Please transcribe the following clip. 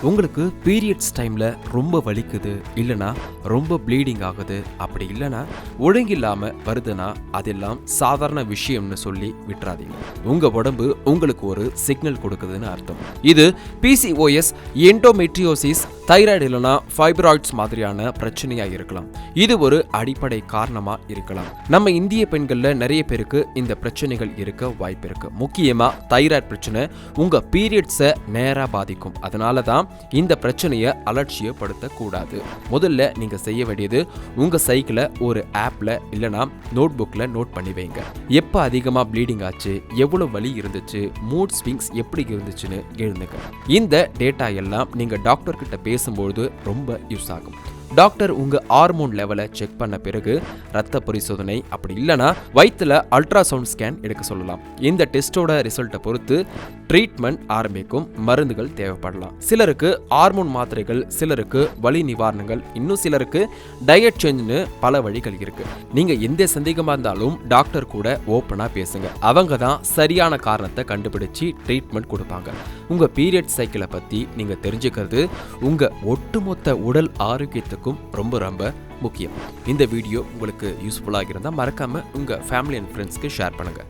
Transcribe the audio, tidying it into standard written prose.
உங்களுக்கு பீரியட்ஸ் டைம்ல ரொம்ப வலிக்குது, இல்லனா ரொம்ப ப்ளீடிங் ஆகுது, அப்படி இல்லனா ஒழுங்கில்லாம வருதுன்னா அதெல்லாம் சாதாரண விஷயம்னு சொல்லி விட்டுறாதீங்க. உங்க உடம்பு உங்களுக்கு ஒரு சிக்னல் கொடுக்குதுன்னு அர்த்தம். இது பிசிஓஎஸ், எண்டோமெட்ரியோசிஸ், தைராய்டு இல்லனா ஃபைப்ராய்ட்ஸ் மாதிரியான பிரச்சனையா இருக்கலாம். இது ஒரு அடிப்படை காரணமா இருக்கலாம். நம்ம இந்திய பெண்கள்ல நிறைய பேருக்கு இந்த பிரச்சனைகள் இருக்க வாய்ப்பு இருக்கு. முக்கியமா தைராய்டு பிரச்சனை உங்க பீரியட்ஸை நேரா பாதிக்கும். அதனால தான் இந்த பிரச்சனையை அலட்சியப்படுத்த கூடாது. முதல்ல நீங்க செய்ய வேண்டியது, உங்க சைக்கிளை ஒரு ஆப்ல இல்லனா நோட் புக்ல நோட் பண்ணி வைங்க. எப்ப அதிகமா ப்ளீடிங் ஆச்சு, எவ்வளவு வலி இருந்துச்சு, மூட் ஸ்விங்ஸ் எப்படி இருந்துச்சுன்னு எழுதுங்க. இந்த டேட்டா எல்லாம் நீங்க டாக்டர் கிட்ட பேசும்போது ரொம்ப யூஸ் ஆகும். டாக்டர் உங்க ஹார்மோன் லெவலை செக் பண்ண பிறகு ரத்த பரிசோதனை, அப்படி இல்லனா வயிற்றுல அல்ட்ராசவுண்ட் ஸ்கேன் எடுக்க சொல்லலாம். இந்த டெஸ்டோட ரிசல்ட்டை பொறுத்து ட்ரீட்மெண்ட் ஆரம்பிக்கும். மருந்துகள் தேவைப்படலாம். சிலருக்கு ஹார்மோன் மாத்திரைகள், சிலருக்கு வலி நிவாரணங்கள், இன்னும் சிலருக்கு டயட் சேஞ்சுன்னு பல வழிகள் இருக்கு. நீங்க எந்த சந்தேகமா இருந்தாலும் டாக்டர் கூட ஓப்பனா பேசுங்க. அவங்க தான் சரியான காரணத்தை கண்டுபிடிச்சு ட்ரீட்மெண்ட் கொடுப்பாங்க. உங்க பீரியட் சைக்கிளை பத்தி நீங்க தெரிஞ்சுக்கிறது உங்க ஒட்டுமொத்த உடல் ஆரோக்கியத்துக்கும் ரொம்ப ரொம்ப முக்கியம். இந்த வீடியோ உங்களுக்கு யூஸ்ஃபுல்லாக இருந்தால் மறக்காம உங்க ஃபேமிலி அண்ட் ஃப்ரெண்ட்ஸ்க்கு ஷேர் பண்ணுங்க.